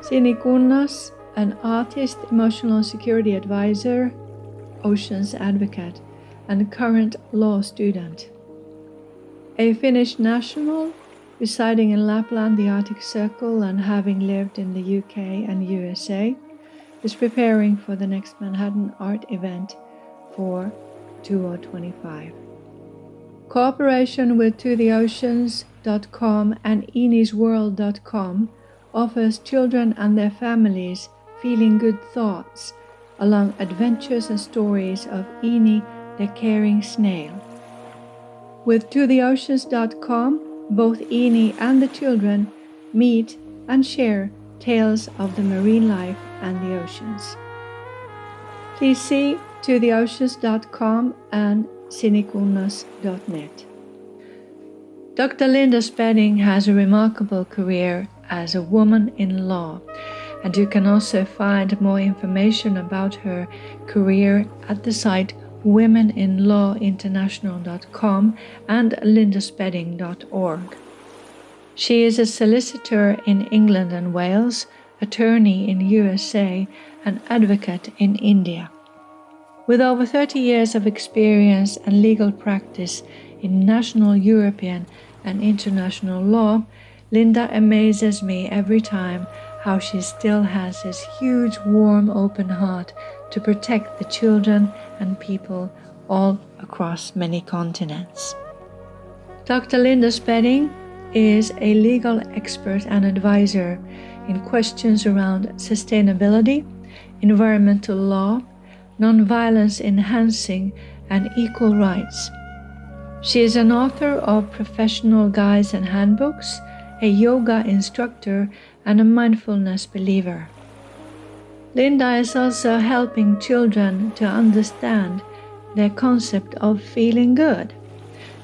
Sini Kunnas, an artist, emotional security advisor, oceans advocate, and current law student. A Finnish national, residing in Lapland, the Arctic Circle, and having lived in the UK and USA, is preparing for the next Manhattan art event for 2025. Cooperation with totheoceans.com and eeniesworld.com offers children and their families feeling good thoughts along adventures and stories of Eenie, the caring snail. With totheoceans.com, both Eenie and the children meet and share tales of the marine life and the oceans. Please see totheoceans.com and sinikunnas.net. Dr. Linda S.Spedding has a remarkable career as a woman in law, and you can also find more information about her career at the site womeninlawinternational.com and lindaspedding.org. She is a solicitor in England and Wales, attorney in USA, and advocate in India. With over 30 years of experience and legal practice in national, European, and international law, Linda amazes me every time how she still has this huge, warm, open heart to protect the children and people all across many continents. Dr. Linda S.Spedding is a legal expert and advisor in questions around sustainability, environmental law, nonviolence enhancing, and equal rights. She is an author of professional guides and handbooks, a yoga instructor, and a mindfulness believer. Linda is also helping children to understand their concept of feeling good.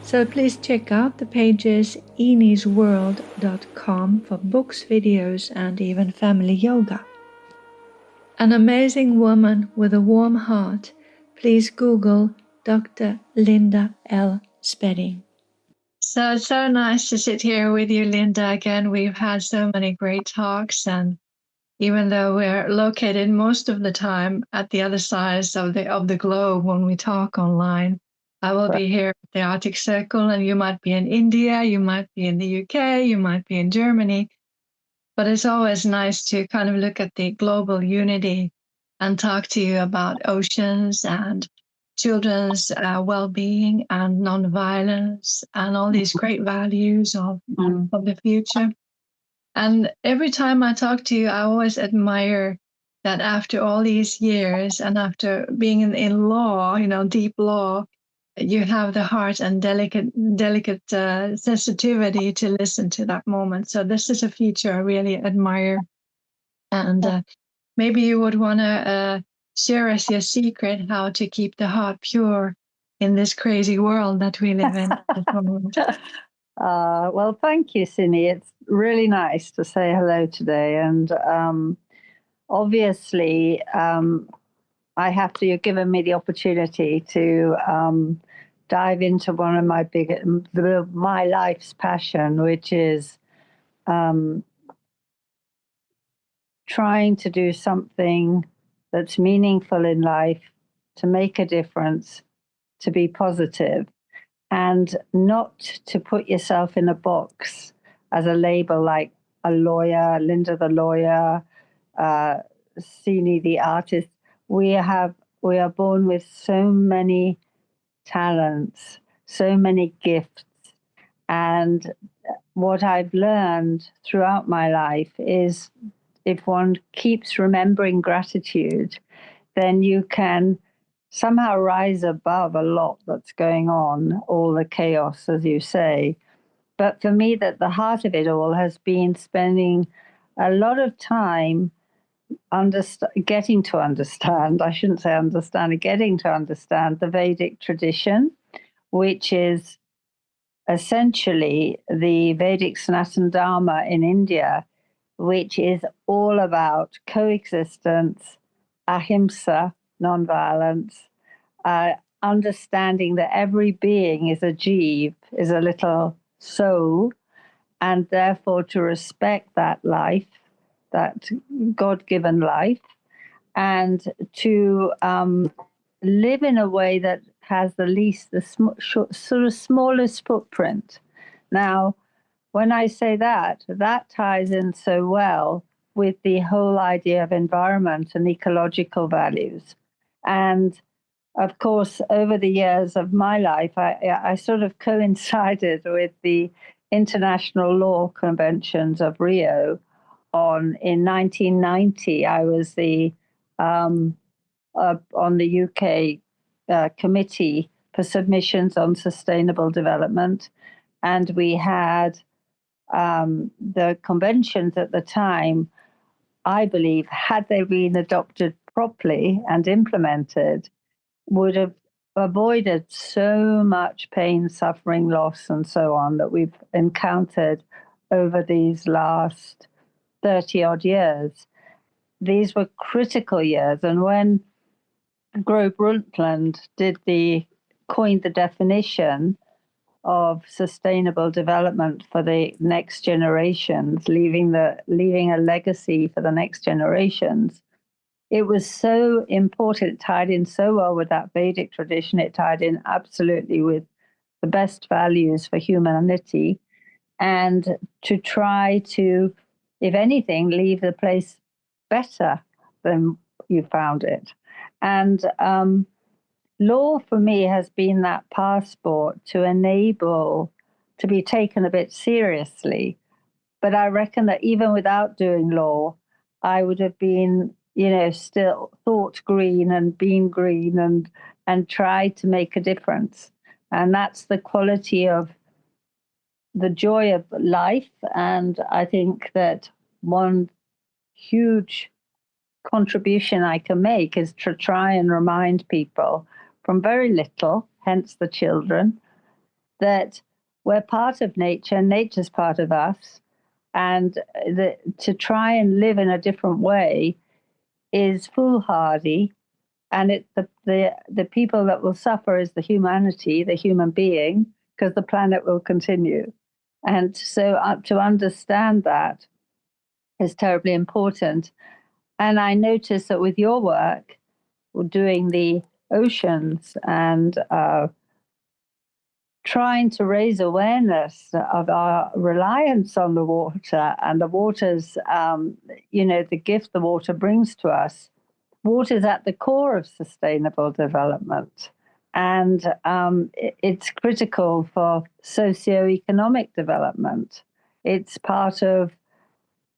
So please check out the pages eeniesworld.com for books, videos, and even family yoga. An amazing woman with a warm heart. Please Google Dr. Linda L. S.Spedding. So nice to sit here with you, Linda. Again, we've had so many great talks, and even though we're located most of the time at the other sides of the globe when we talk online, I will be here at the Arctic Circle, and you might be in India, you might be in the UK, you might be in Germany. But it's always nice to kind of look at the global unity and talk to you about oceans and children's well-being and nonviolence and all these great values of the future. And every time I talk to you, I always admire that after all these years and after being in law, deep law, you have the heart and delicate sensitivity to listen to that moment. So this is a feature I really admire. And maybe you would want to share us your secret how to keep the heart pure in this crazy world that we live in at the moment. Well, thank you, Sini. It's really nice to say hello today. And obviously, you've given me the opportunity to dive into one of my life's passion, which is trying to do something that's meaningful in life, to make a difference, to be positive, and not to put yourself in a box as a label like a lawyer, Linda the lawyer, Sini the artist. We are born with so many talents, so many gifts. And what I've learned throughout my life is if one keeps remembering gratitude, then you can somehow rise above a lot that's going on, all the chaos, as you say. But for me, that the heart of it all has been spending a lot of time getting to understand the Vedic tradition, which is essentially the Vedic Sanatana Dharma in India, which is all about coexistence, ahimsa, nonviolence, understanding that every being is a jeev, is a little soul, and therefore to respect that life, that God-given life, and to live in a way that has the sort of smallest footprint. Now, when I say that, that ties in so well with the whole idea of environment and ecological values. And of course, over the years of my life, I sort of coincided with the International Law Conventions of Rio. In 1990, I was on the UK Committee for Submissions on Sustainable Development, and we had the conventions at the time. I believe, had they been adopted properly and implemented, would have avoided so much pain, suffering, loss, and so on that we've encountered over these last 30 odd years. These were critical years. And when Gro Brundtland coined the definition of sustainable development for the next generations, leaving a legacy for the next generations, it was so important. It tied in so well with that Vedic tradition. It tied in absolutely with the best values for humanity, and to try to, if anything, leave the place better than you found it. And law for me has been that passport to enable to be taken a bit seriously. But I reckon that even without doing law, I would have been, still thought green and been green and tried to make a difference. And that's the quality of the joy of life. And I think that one huge contribution I can make is to try and remind people from very little, hence the children, that we're part of nature, nature's part of us, and to try and live in a different way is foolhardy. And the people that will suffer is the humanity, the human being, because the planet will continue. And so to understand that is terribly important. And I noticed that with your work, doing the oceans and trying to raise awareness of our reliance on the water and the water's, the gift the water brings to us. Water is at the core of sustainable development. And it's critical for socioeconomic development. It's part of,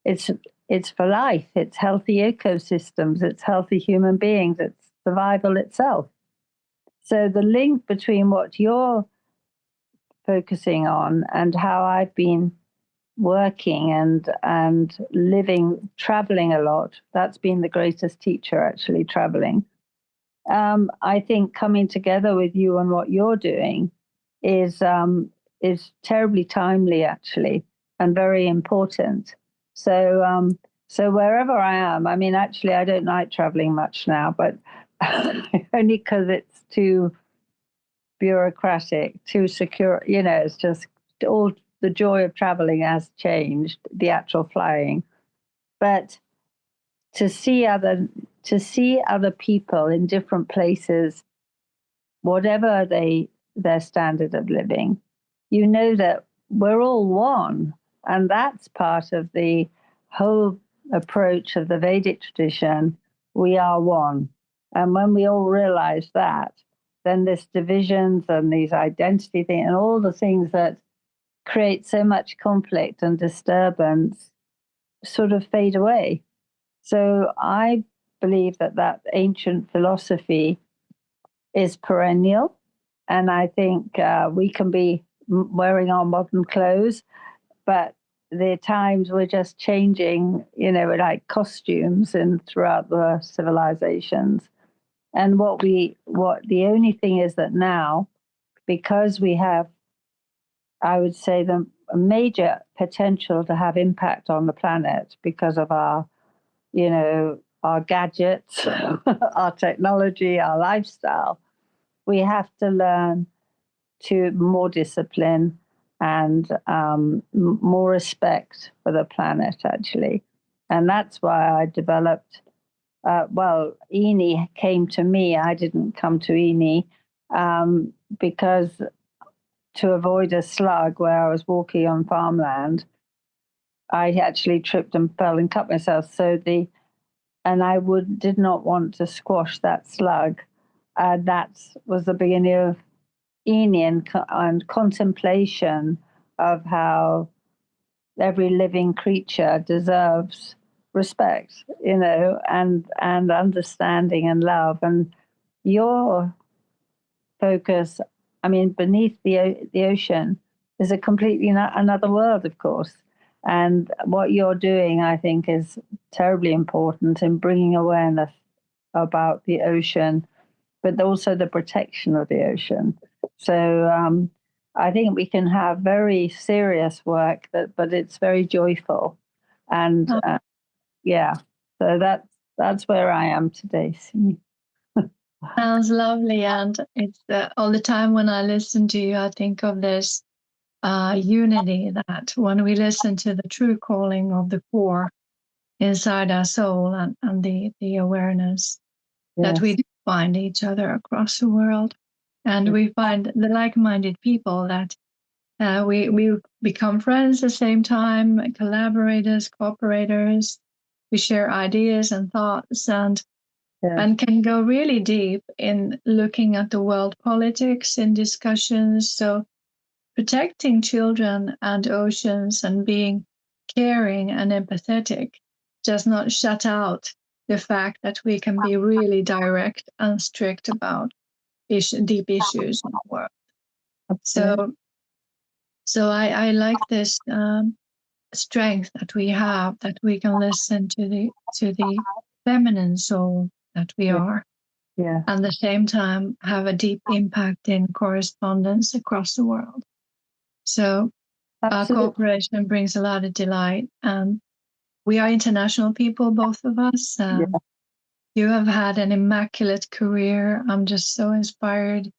it's for life. It's healthy ecosystems. It's healthy human beings. It's survival itself. So the link between what you're focusing on and how I've been working and living, traveling a lot, that's been the greatest teacher, actually, traveling. I think coming together with you on what you're doing is terribly timely, actually, and very important. So wherever I am, I mean, actually, I don't like traveling much now, but only because it's too bureaucratic, too secure. It's just all the joy of traveling has changed, the actual flying. But to see other people in different places, whatever their standard of living, that we're all one. And that's part of the whole approach of the Vedic tradition. We are one. And when we all realize that, then this divisions and these identity things and all the things that create so much conflict and disturbance sort of fade away. So I believe that ancient philosophy is perennial. And I think we can be wearing our modern clothes, but the times we're just changing, like costumes and throughout the civilizations. And what the only thing is that now, because we have, I would say, the major potential to have impact on the planet because of our gadgets, our technology, our lifestyle, we have to learn to more discipline and more respect for the planet, actually. And that's why I developed, Eenie came to me. I didn't come to Eenie because to avoid a slug where I was walking on farmland, I actually tripped and fell and cut myself. And I did not want to squash that slug. That was the beginning of Eenie and contemplation of how every living creature deserves respect, and understanding and love. And your focus, I mean, beneath the ocean is a completely another world, of course. And what you're doing, I think, is terribly important in bringing awareness about the ocean, but also the protection of the ocean. So I think we can have very serious work, but it's very joyful, and yeah. So that's where I am today. Sounds lovely, and it's all the time when I listen to you, I think of this unity, that when we listen to the true calling of the core inside our soul, and the awareness that we Yes. do find each other across the world, and we find the like-minded people that we become friends at the same time, collaborators, cooperators. We share ideas and thoughts, Yes. and can go really deep in looking at the world politics in discussions. So protecting children and oceans and being caring and empathetic does not shut out the fact that we can be really direct and strict about deep issues in the world. Absolutely. So I like this strength that we have, that we can listen to the feminine soul that we Yeah. are, Yeah. and at the same time have a deep impact in correspondence across the world. So our Absolutely. cooperation brings a lot of delight, and we are international people, both of us. Yeah. You have had an immaculate career. I'm just so inspired.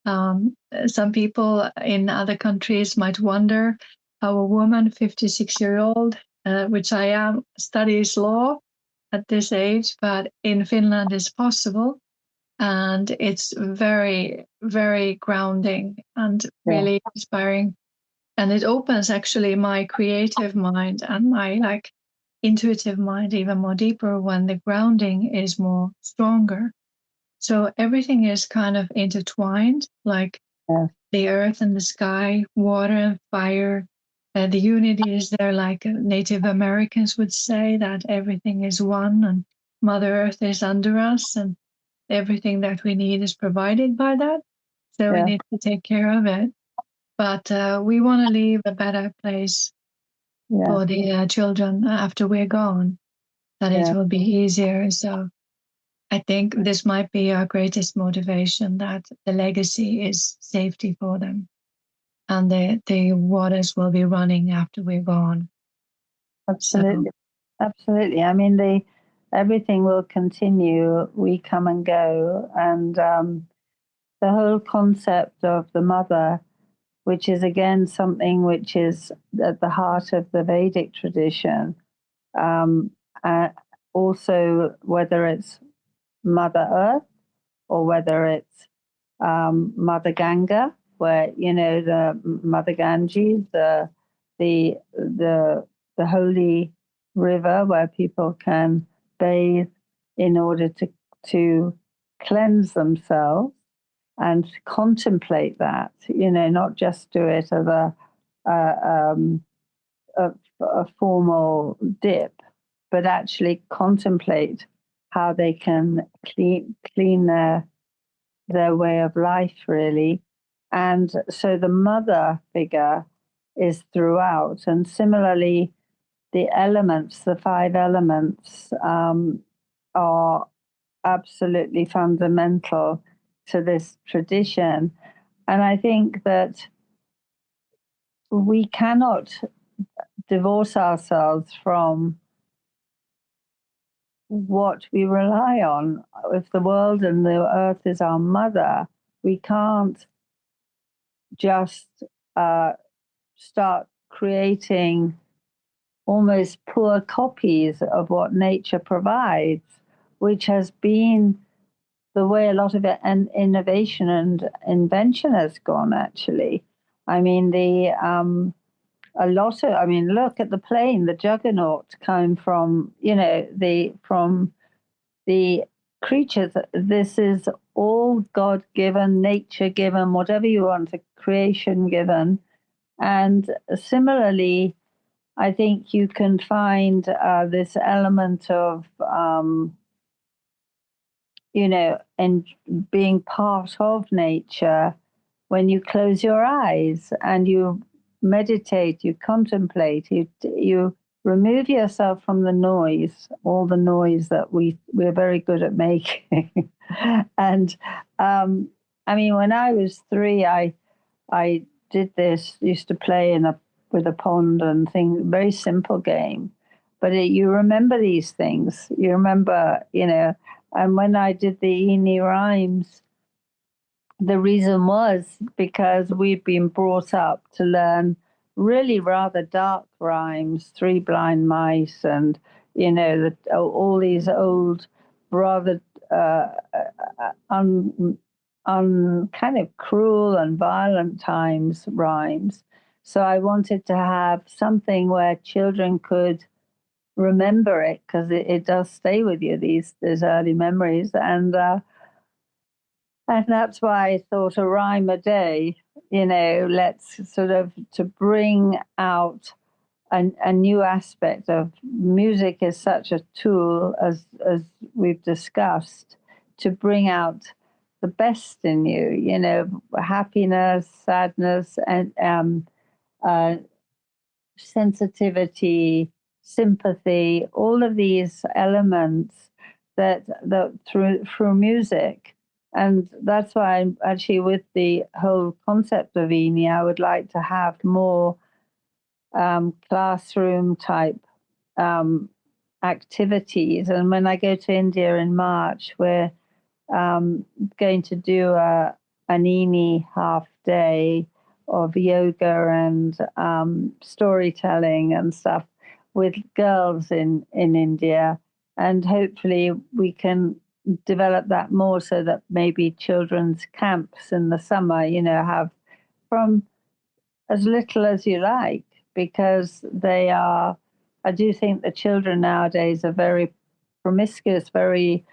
Some people in other countries might wonder how a woman, 56-year-old, which I am, studies law at this age, but in Finland is possible. And it's very, very grounding and Yeah. really inspiring. And it opens actually my creative mind and my intuitive mind even more deeper when the grounding is more stronger. So everything is kind of intertwined, like Yeah. the earth and the sky, water and fire. The unity is there, like Native Americans would say, that everything is one and Mother Earth is under us, and everything that we need is provided by that. So we Yeah. need to take care of it. But we want to leave a better place Yeah. for the children after we're gone, that it Yeah. will be easier. So I think this might be our greatest motivation, that the legacy is safety for them, and the waters will be running after we're gone. So Absolutely. Absolutely. I mean, everything will continue. We come and go, and the whole concept of the mother, which is again something which is at the heart of the Vedic tradition. Um, uh, Also, whether it's Mother Earth or whether it's Mother Ganga, where the Mother Ganges, the the holy river where people can bathe in order to cleanse themselves and contemplate that. Not just do it as a, um, a formal dip, but actually contemplate how they can clean their way of life, really. And so the mother figure is throughout. And similarly, the elements, the five elements, are absolutely fundamental to this tradition. And I think that we cannot divorce ourselves from what we rely on. If the world and the earth is our mother, we can't just start creating almost poor copies of what nature provides, which has been the way a lot of it and innovation and invention has gone. Actually, I mean look at the plane, the Juggernaut, came from the creatures. This is all God given, nature given, whatever you want, a creation given. And similarly, I think you can find this element of, and being part of nature when you close your eyes and you meditate, you contemplate, you remove yourself from the noise, all the noise that we're very good at making. And I mean, when I was 3, I did this, used to play with a pond and things, very simple game. But you remember these things. You remember, and when I did the Eenie rhymes, the reason was because we'd been brought up to learn really rather dark rhymes, Three Blind Mice, and, all these old, rather kind of cruel and violent times rhymes. So I wanted to have something where children could remember it, because it does stay with you, these early memories. And that's why I thought a rhyme a day, let's sort of to bring out a new aspect of music is such a tool, as we've discussed, to bring out the best in you, happiness, sadness, and sensitivity, sympathy, all of these elements that through music. And that's why actually, with the whole concept of Eenie, I would like to have more classroom type activities. And when I go to India in March, we're going to do an Eenie half day of yoga and storytelling and stuff with girls in India. And hopefully we can develop that more, so that maybe children's camps in the summer, have from as little as you like, because I do think the children nowadays are very promiscuous, very,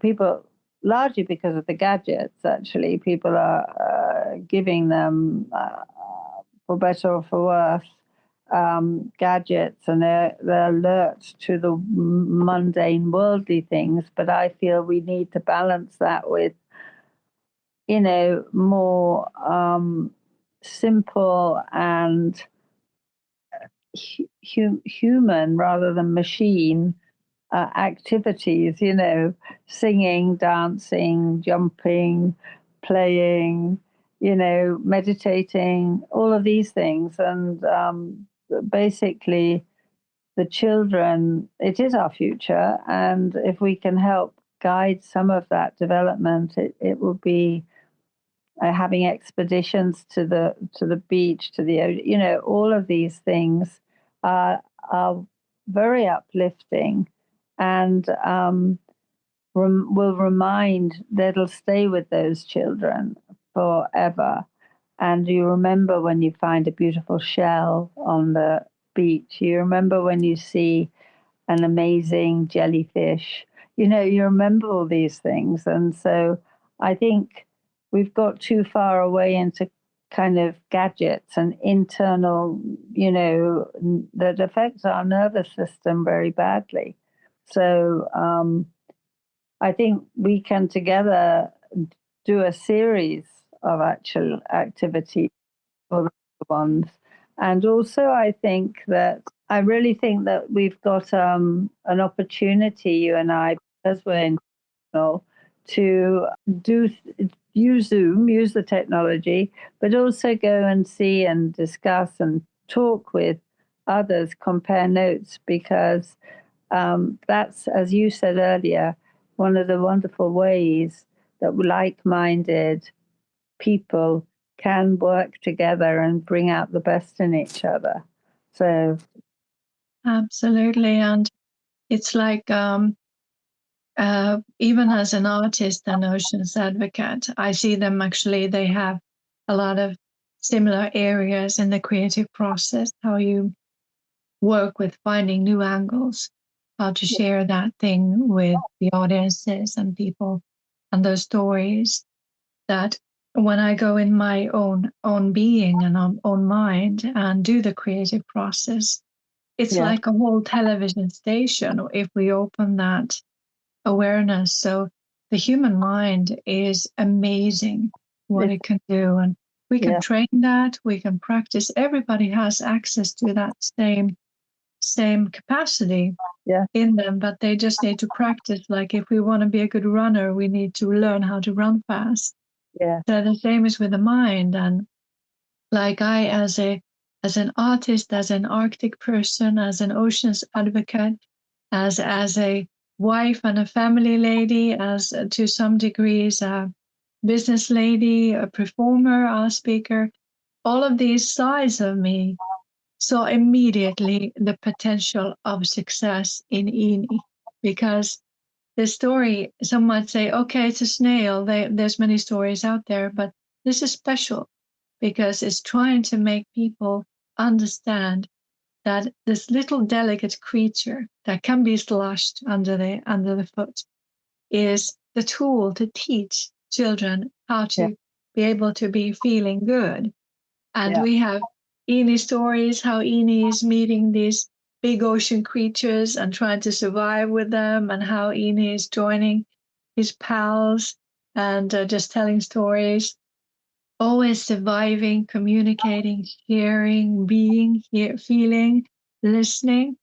people, largely because of the gadgets, actually, people are giving them, for better or for worse, gadgets, and they're alert to the mundane worldly things. But I feel we need to balance that with, more simple and human rather than machine activities, singing, dancing, jumping, playing, meditating, all of these things. And basically, the children, it is our future. And if we can help guide some of that development, it will be having expeditions to the beach, to the, all of these things are very uplifting, and will remind, that'll stay with those children forever. And you remember when you find a beautiful shell on the beach. You remember when you see an amazing jellyfish. You remember all these things. And so I think we've got too far away into kind of gadgets and internal, that affects our nervous system very badly. So I think we can together do a series of actual activities for the ones. And also, I really think that we've got an opportunity, you and I, because we're international, to use Zoom, use the technology, but also go and see and discuss and talk with others, compare notes, because that's, as you said earlier, one of the wonderful ways that like-minded people can work together and bring out the best in each other. So Absolutely. And it's like even as an artist and oceans advocate, I see them actually, they have a lot of similar areas in the creative process, how you work with finding new angles, how to share that thing with the audiences and people and those stories that when I go in my own being and own mind and do the creative process, it's Yeah, like a whole television station if we open that awareness. So the human mind is amazing what it's, it can do. And we can yeah, train that, we can practice. Everybody has access to that same capacity yeah, in them, but they just need to practice. Like if we want to be a good runner, we need to learn how to run fast. yeah, So the same is with the mind. And like I, as an artist, as an Arctic person, as an oceans advocate, as a wife and a family lady, as to some degrees a business lady, a performer, a speaker, all of these sides of me saw immediately the potential of success in Eenie because the story, some might say, okay, it's a snail. There's many stories out there, but this is special because it's trying to make people understand that this little delicate creature that can be slashed under the foot is the tool to teach children how yeah, to be able to be feeling good. And yeah, we have Eenie stories, how Eenie is meeting these big ocean creatures and trying to survive with them, and how Eenie is joining his pals and just telling stories, always surviving, communicating, sharing, being here, feeling, listening.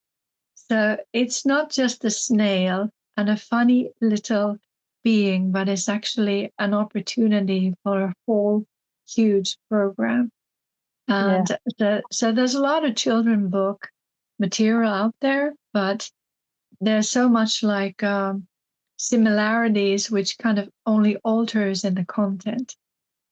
So it's not just a snail and a funny little being, but it's actually an opportunity for a whole huge program. yeah, And so there's a lot of children book material out there, but there's so much like similarities, which kind of only alters in the content.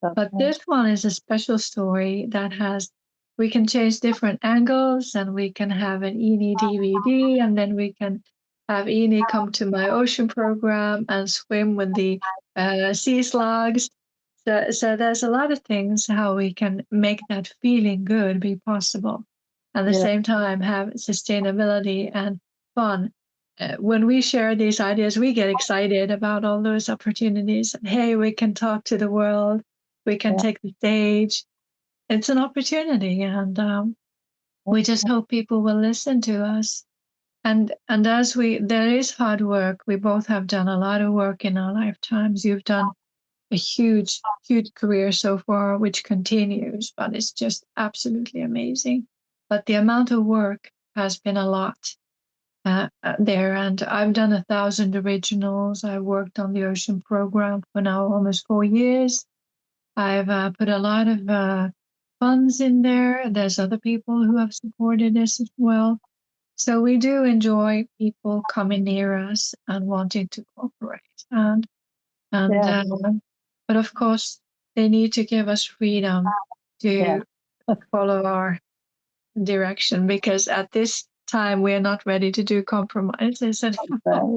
that's But right. this one is a special story that has, we can change different angles and we can have an Eenie DVD and then we can have Eenie come to my ocean program and swim with the sea slugs. So there's a lot of things how we can make that feeling good be possible. At the Yeah, same time, have sustainability and fun. When we share these ideas, we get excited about all those opportunities. Hey, we can talk to the world, we can yeah, take the stage. It's an opportunity, and we that's just hope people will listen to us. And as we, there is hard work. We both have done a lot of work in our lifetimes. You've done a huge career so far, which continues, but it's just absolutely amazing. But the amount of work has been a lot there, and I've done 1,000 originals. I worked on the ocean program for now almost 4 years. I've put a lot of funds in there. There's other people who have supported this as well. So we do enjoy people coming near us and wanting to cooperate. And yeah, but of course, they need to give us freedom yeah, to follow our direction because at this time we're not ready to do compromises right.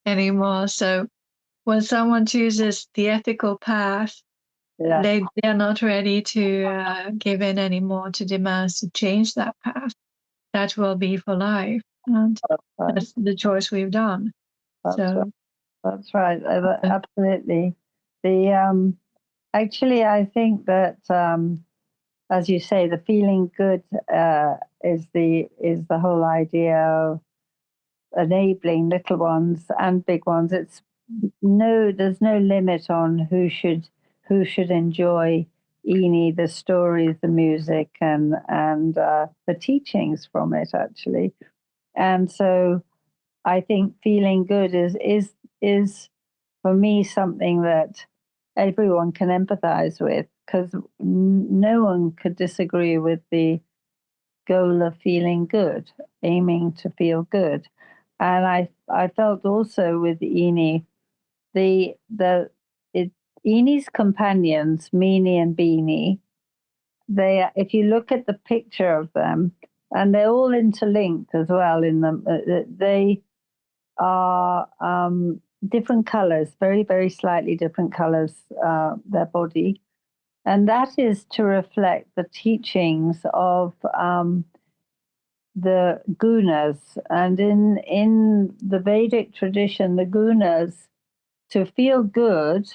anymore. So when someone chooses the ethical path, Yeah, they're not ready to give in anymore to demands to change that path. That will be for life, and that's right. that's the choice we've done. That's right. So That's right. uh, Absolutely. The actually, I think that as you say, the feeling good is the whole idea of enabling little ones and big ones. It's no, there's no limit on who should enjoy Eenie, the stories, the music, and the teachings from it actually. And so I think feeling good is for me something that everyone can empathize with because no one could disagree with the goal of feeling good, aiming to feel good. And I felt also with Eenie, the it Eenie's companions, Meanie and Beanie, they if you look at the picture of them, and they're all interlinked as well in them. They are different colors, very, very slightly different colors, their body. And that is to reflect the teachings of the gunas. And in the Vedic tradition, the gunas, to feel good,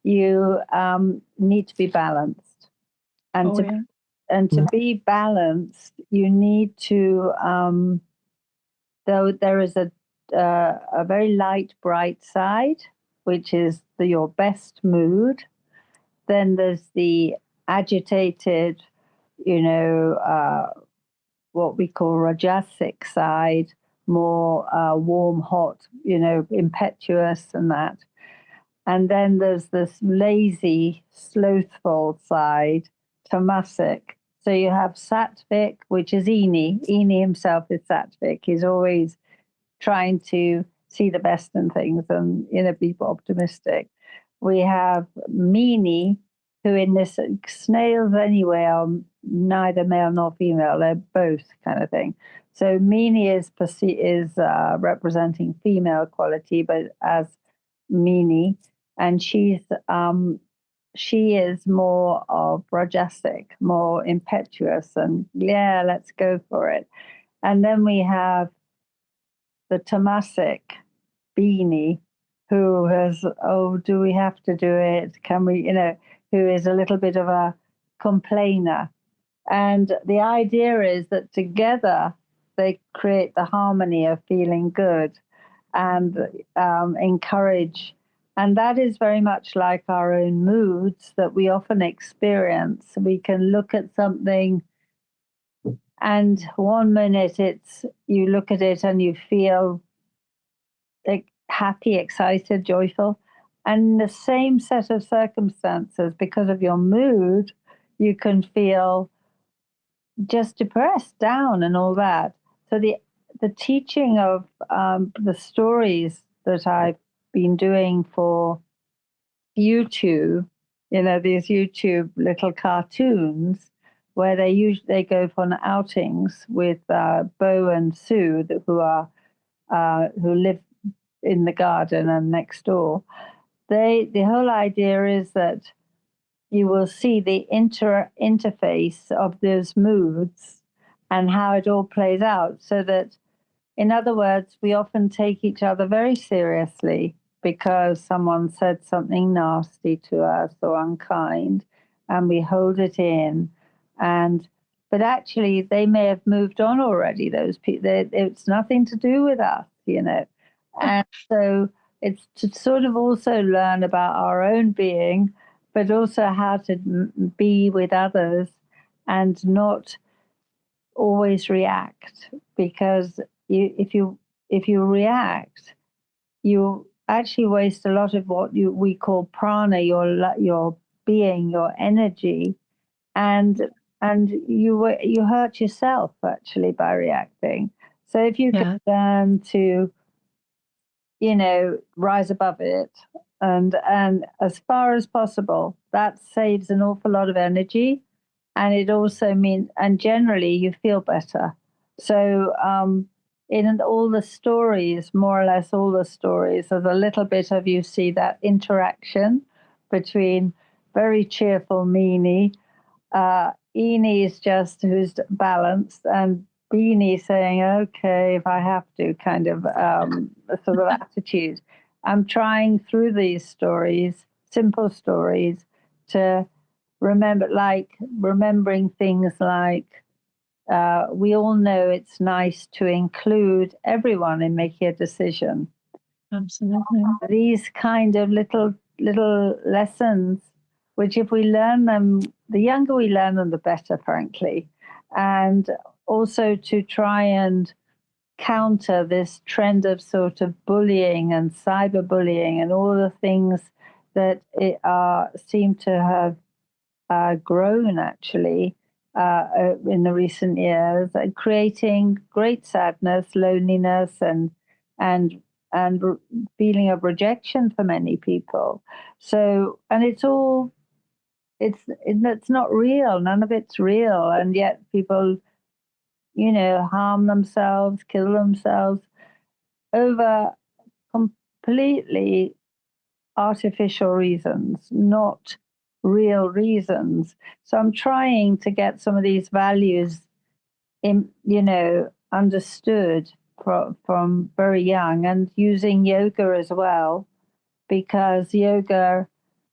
you need to be balanced. And to be balanced, you need to, though there is a very light, bright side, which is your best mood. Then there's the agitated, what we call rajasic side, more warm, hot, impetuous and that. And then there's this lazy, slothful side, tamasic. So you have sattvic, which is Eenie. Eenie himself is sattvic. He's always trying to see the best in things and, be optimistic. We have Meanie, who in this, snails anyway are neither male nor female. They're both kind of thing. So Meanie is representing female quality, but as Meanie, and she is more of rajasic, more impetuous, and yeah, let's go for it. And then we have the tamasic beanie, who has, do we have to do it? Can we, who is a little bit of a complainer. And the idea is that together they create the harmony of feeling good and encourage. And that is very much like our own moods that we often experience. We can look at something, and one minute you look at it and you feel like happy, excited, joyful. And the same set of circumstances, because of your mood, you can feel just depressed, down, and all that. So the teaching of the stories that I've been doing for YouTube, these YouTube little cartoons where they go for outings with Bo and Sue, who live in the garden and next door. The whole idea is that you will see the interface of those moods and how it all plays out. So that, in other words, we often take each other very seriously because someone said something nasty to us or unkind, and we hold it in. But actually, they may have moved on already. Those people, it's nothing to do with us, And so it's to sort of also learn about our own being, but also how to be with others and not always react. Because if you react, you actually waste a lot of what we call prana, your being, your energy, and you hurt yourself actually by reacting. So if you can learn to, rise above it, and as far as possible, that saves an awful lot of energy, and it also means, and generally you feel better. So in all the stories, more or less all the stories, there's a little bit of, you see that interaction between very cheerful Meanie, Eenie is just who's balanced, and Beanie saying, okay, if I have to, kind of sort of attitude. I'm trying through these stories, simple stories, to remembering things like, we all know it's nice to include everyone in making a decision. Absolutely. These kind of little lessons, which if we learn them, the younger we learn them, the better, frankly. And also to try and counter this trend of sort of bullying and cyberbullying and all the things that seem to have grown actually in the recent years, creating great sadness, loneliness, and feeling of rejection for many people. So, and it's not real. None of it's real, and yet people harm themselves, kill themselves over completely artificial reasons, not real reasons. So I'm trying to get some of these values understood from very young, and using yoga as well, because yoga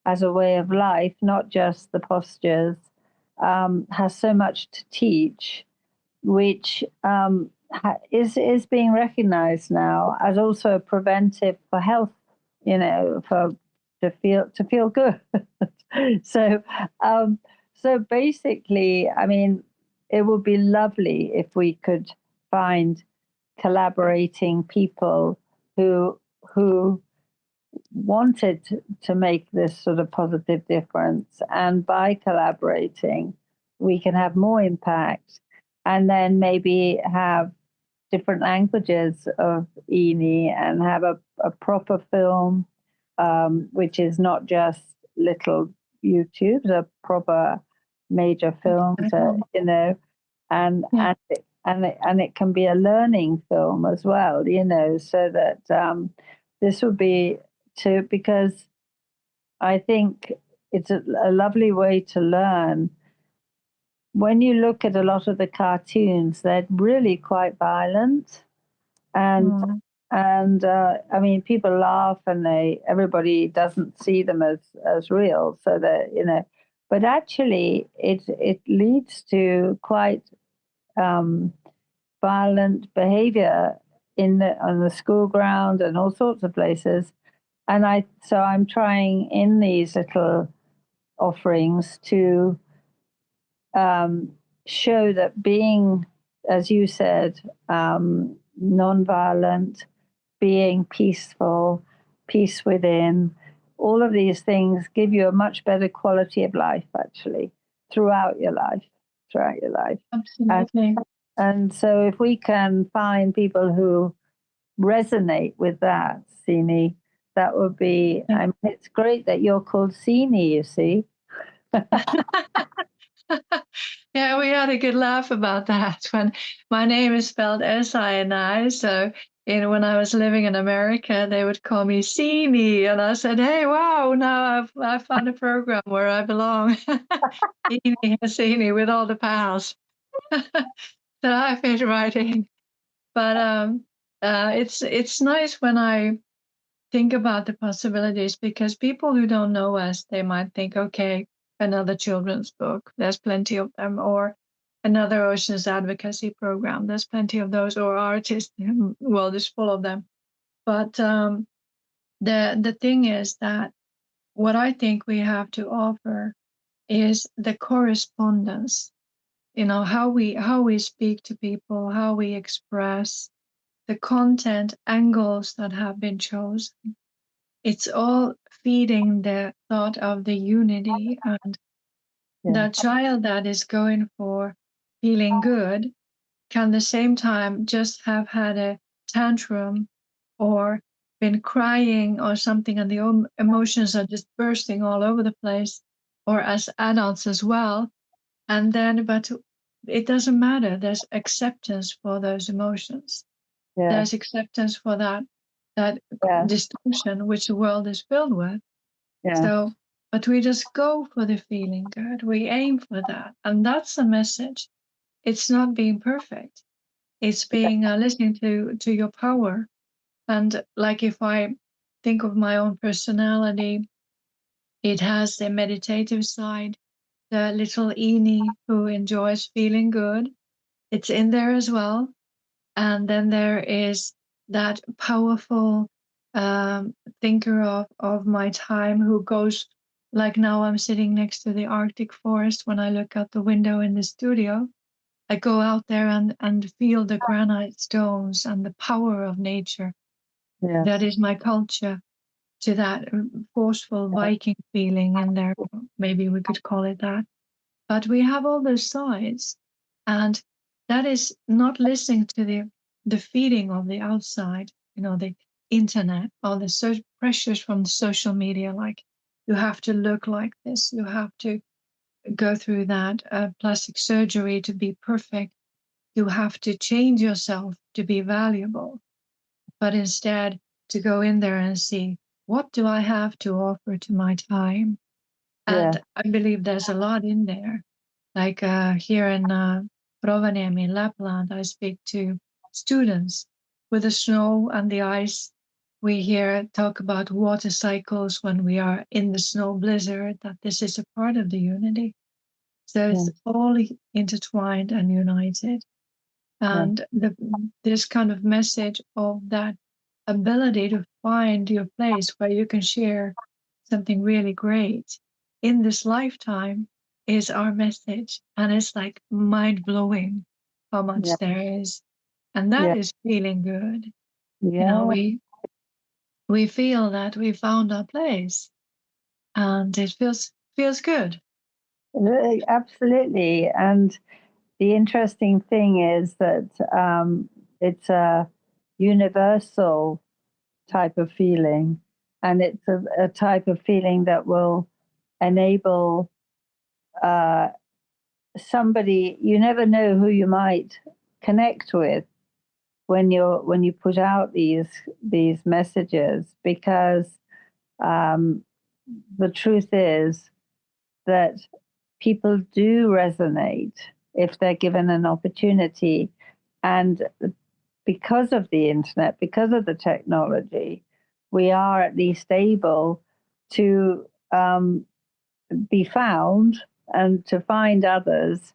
as a way of life, not just the postures, has so much to teach, which is being recognized now as also preventive for health, for to feel good. so so basically, I mean, it would be lovely if we could find collaborating people who wanted to make this sort of positive difference, and by collaborating we can have more impact, and then maybe have different languages of Eenie, and have a proper film, which is not just little YouTubes, a proper major film, and Yeah. and it can be a learning film as well, so that this would be because I think it's a lovely way to learn. When you look at a lot of the cartoons, they're really quite violent, and Mm. I mean, people laugh, and everybody doesn't see them as real, so that but actually it leads to quite violent behavior on the school ground and all sorts of places. And I'm trying in these little offerings to show that being, as you said, non-violent, being peaceful, peace within, all of these things give you a much better quality of life, actually, throughout your life, throughout your life. Absolutely. And so if we can find people who resonate with that, Sini, that would be, Yeah. I mean, it's great that you're called Sini, you see. Yeah, we had a good laugh about that when my name is spelled Sini. So, when I was living in America, they would call me Sini, and I said, "Hey, wow! Now I found a program where I belong." Sini with all the pals. So I fit right in. But it's nice when I think about the possibilities, because people who don't know us, they might think, okay, another children's book, there's plenty of them, or another oceans advocacy program, there's plenty of those, or artists, world is full of them. But the thing is that what I think we have to offer is the correspondence, how we speak to people, how we express the content angles that have been chosen. It's all feeding the thought of the unity, and Yeah, the child that is going for feeling good can the same time just have had a tantrum or been crying or something, and the emotions are just bursting all over the place, or as adults as well. And then, but it doesn't matter. There's acceptance for those emotions. yeah, There's acceptance for that yeah, distortion which the world is filled with. yeah, So, but we just go for the feeling good. We aim for that. And that's the message. It's not being perfect. It's being listening to your power. And like, if I think of my own personality, it has the meditative side, the little Eenie who enjoys feeling good. It's in there as well. And then there is that powerful thinker of my time who goes, like, now I'm sitting next to the Arctic forest. When I look out the window in the studio, I go out there and feel the granite stones and the power of nature. That yes, is my culture, to that forceful Viking feeling in there. Maybe we could call it that. But we have all those sides, and that is not listening to the feeding of the outside, the internet, all the pressures from the social media, like, you have to look like this, you have to go through that plastic surgery to be perfect. you have to change yourself to be valuable, but instead to go in there and see, what do I have to offer to my time? And I believe there's a lot in there. Like here in Rovaniemi, in Lapland, I speak to students with the snow and the ice. We hear talk about water cycles when we are in the snow blizzard, that this is a part of the unity. So it's all intertwined and united. And this kind of message of that ability to find your place where you can share something really great in this lifetime is our message. And it's like mind blowing how much there is. And that is feeling good. You know, we feel that we found our place, and it feels good. Absolutely. And the interesting thing is that it's a universal type of feeling, and it's a type of feeling that will enable somebody. You never know who you might connect with when you put out these messages, because the truth is that people do resonate if they're given an opportunity. And because of the internet, because of the technology, we are at least able to be found and to find others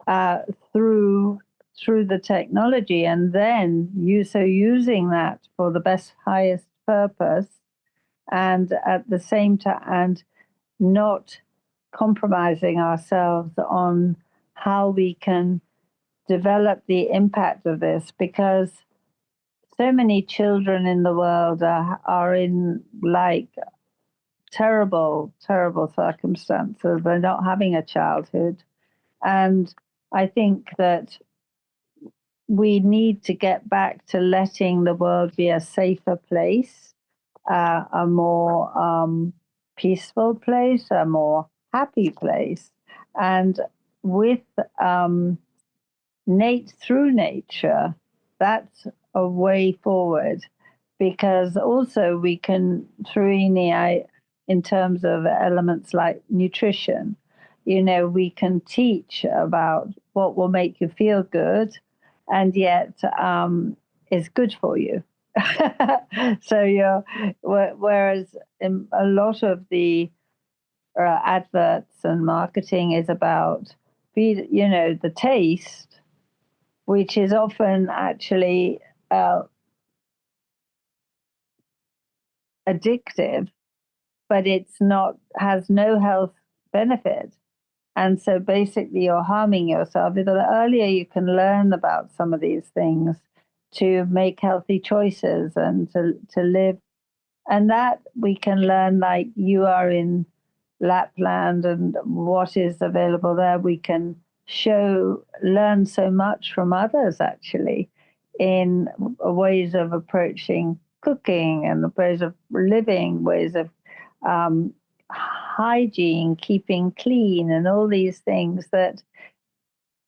uh, through the technology, and then using that for the best, highest purpose, and at the same time, and not compromising ourselves on how we can develop the impact of this, because so many children in the world are in like terrible, terrible circumstances. They're not having a childhood. And I think that we need to get back to letting the world be a safer place, a more peaceful place, a more happy place. And with through nature, that's a way forward, because also we can, through Eenie, in terms of elements like nutrition, we can teach about what will make you feel good and yet is good for you. So whereas in a lot of the adverts and marketing is about the taste, which is often actually addictive, but has no health benefit. And so basically you're harming yourself. The earlier you can learn about some of these things, to make healthy choices and to live, and that we can learn, like you are in Lapland and what is available there, we can learn so much from others actually, in ways of approaching cooking and ways of living, ways of hygiene, keeping clean, and all these things that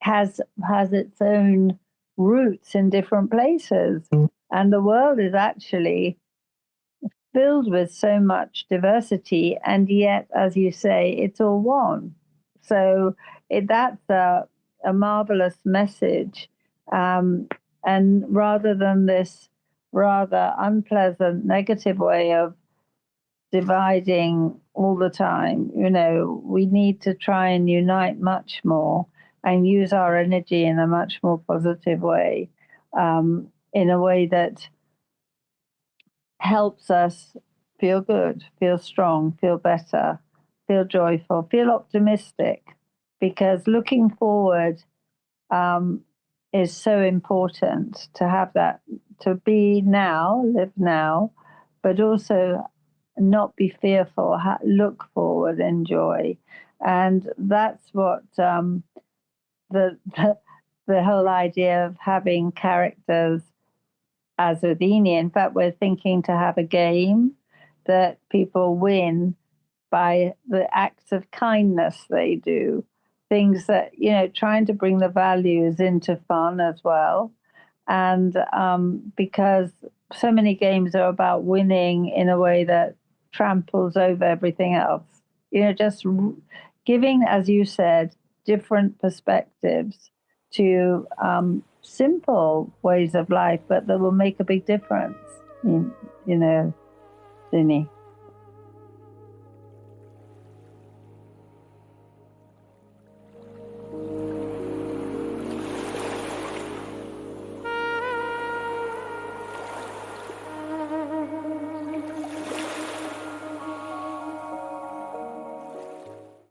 has its own roots in different places. And the world is actually filled with so much diversity, and yet, as you say, it's all one. So that's a marvelous message. And rather than this rather unpleasant, negative way of dividing all the time, we need to try and unite much more and use our energy in a much more positive way, in a way that helps us feel good, feel strong, feel better, feel joyful, feel optimistic, because looking forward is so important, to have that, to be now, live now, but also not be fearful, look forward, enjoy. And that's what the whole idea of having characters as with Eenie. In fact, we're thinking to have a game that people win by the acts of kindness they do, things that, trying to bring the values into fun as well. And because so many games are about winning in a way that tramples over everything else, just giving, as you said, different perspectives to simple ways of life, but that will make a big difference, Sini.